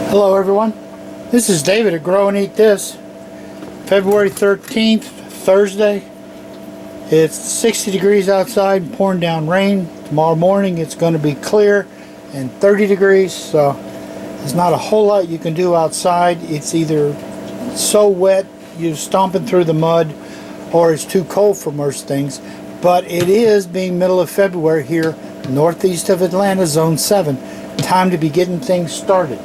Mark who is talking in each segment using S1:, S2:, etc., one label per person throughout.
S1: Hello everyone, this is David at Grow and Eat This. February 13th, Thursday. It's 60 degrees outside and pouring down rain. Tomorrow morning it's going to be clear and 30 degrees, so there's not a whole lot you can do outside. It's either so wet you're stomping through the mud, or it's too cold for most things. But it is being middle of February here, northeast of Atlanta, Zone 7. Time to be getting things started.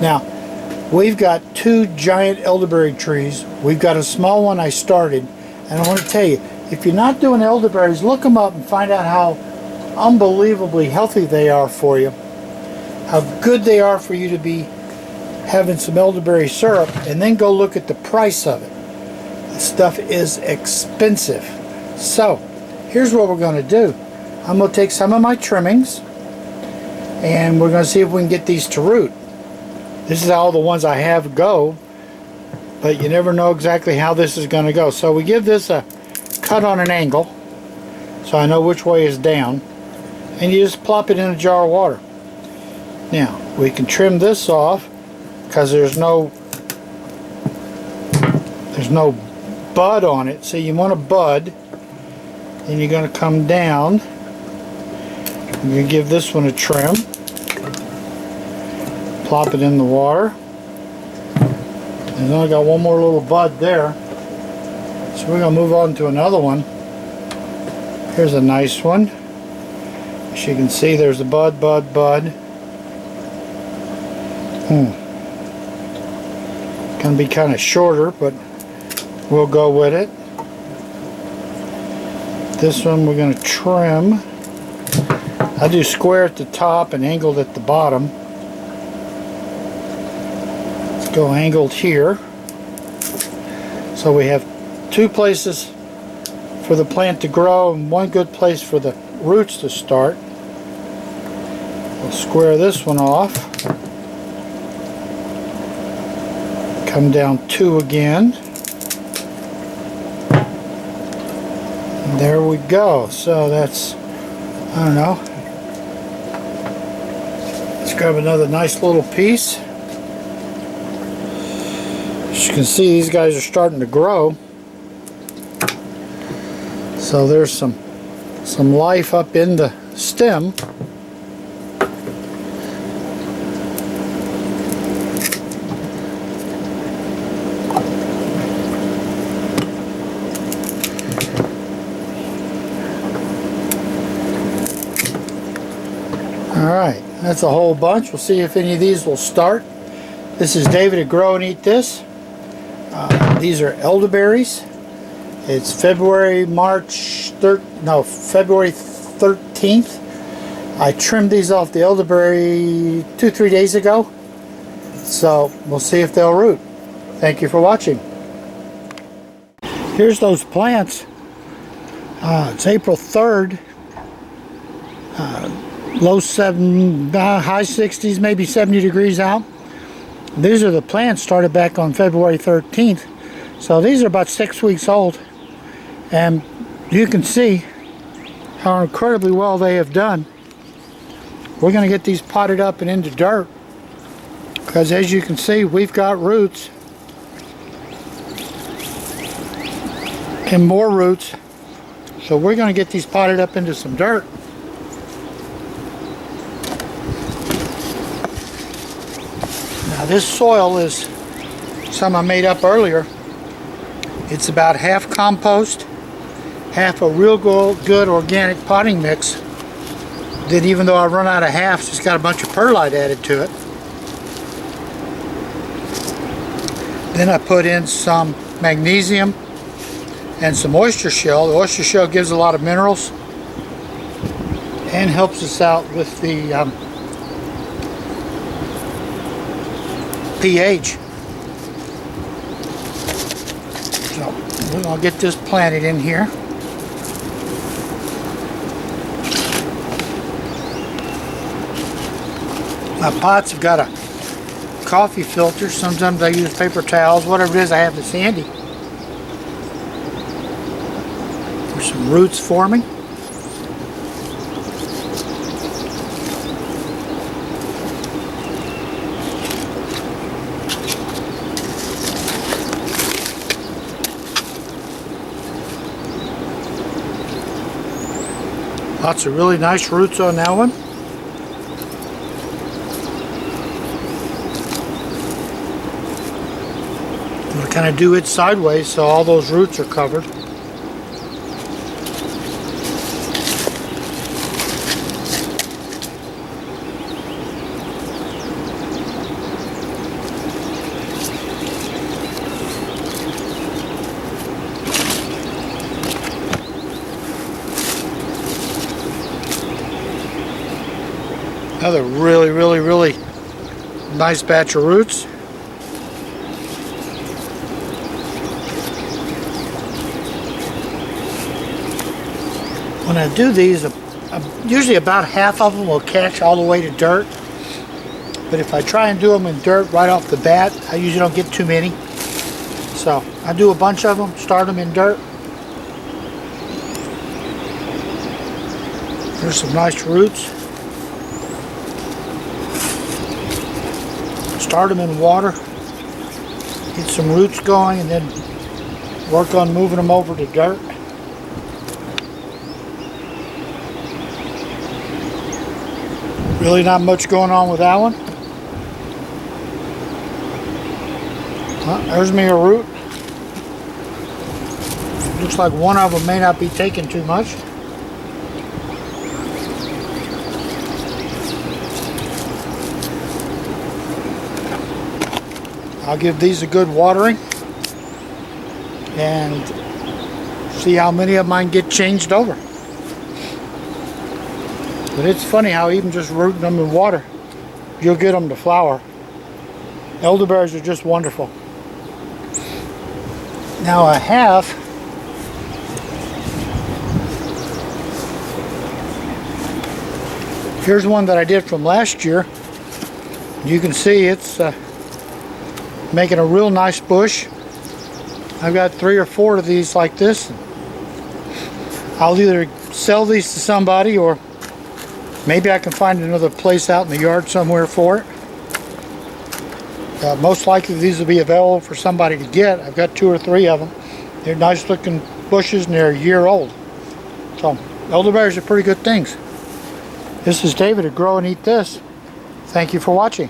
S1: Now, we've got two giant elderberry trees. We've got a small one I started, and I want to tell you, if you're not doing elderberries, look them up and find out how unbelievably healthy they are for you, how good they are for you to be having some elderberry syrup, and then go look at the price of it. The stuff is expensive. So, here's what we're going to do. I'm going to take some of my trimmings, and we're going to see if we can get these to root. This is how all the ones I have go, but you never know exactly how this is going to go. So we give this a cut on an angle, so I know which way is down, and you just plop it in a jar of water. Now, we can trim this off, because there's no bud on it. So you want a bud, then you're going to come down, and you give this one a trim. Plop it in the water, and then I got one more little bud there, so we're going to move on to another one. Here's a nice one. As you can see, there's a bud. Gonna be kind of shorter, but we'll go with it. This one we're going to trim. I do square at the top and angled at the bottom. Go angled here, so we have two places for the plant to grow and one good place for the roots to start. We'll square this one off, come down two again, and there we go. So that's, I don't know, let's grab another nice little piece. As you can see, these guys are starting to grow, so there's some life up in the stem. Alright, that's a whole bunch. We'll see if any of these will start. This is David at Grow and Eat This. These are elderberries. It's February 13th. I trimmed these off the elderberry 2-3 days ago. So we'll see if they'll root. Thank you for watching. Here's those plants. It's April 3rd. High 60s, maybe 70 degrees out. These are the plants started back on February 13th. So these are about 6 weeks old, and you can see how incredibly well they have done. We're going to get these potted up and into dirt, because as you can see, we've got roots and more roots. So we're going to get these potted up into some dirt. Now this soil is some I made up earlier. It's about half compost, half a real good organic potting mix that, even though I run out of halves, it's got a bunch of perlite added to it. Then I put in some magnesium and some oyster shell. The oyster shell gives a lot of minerals and helps us out with the pH. So we're going to get this planted in here. My pots have got a coffee filter. Sometimes I use paper towels. Whatever it is, I have this handy. There's some roots forming. Lots of really nice roots on that one. I'm going to kind of do it sideways so all those roots are covered. Another really nice batch of roots. When I do these, usually about half of them will catch all the way to dirt. But if I try and do them in dirt right off the bat, I usually don't get too many. So I do a bunch of them, start them in dirt. There's some nice roots. Start them in water, get some roots going, and then work on moving them over to dirt. Really not much going on with that one. There's me a root. Looks like one of them may not be taking too much. I'll give these a good watering and see how many of mine get changed over. But it's funny how even just rooting them in water, you'll get them to flower. Elderberries are just wonderful. Now I have here's one that I did from last year. You can see it's making a real nice bush. I've got 3 or 4 of these like this. I'll either sell these to somebody or maybe I can find another place out in the yard somewhere for it. Most likely these will be available for somebody to get. I've got 2 or 3 of them. They're nice looking bushes and they're a year old. So elderberries are pretty good things. This is David at Grow and Eat This. Thank you for watching.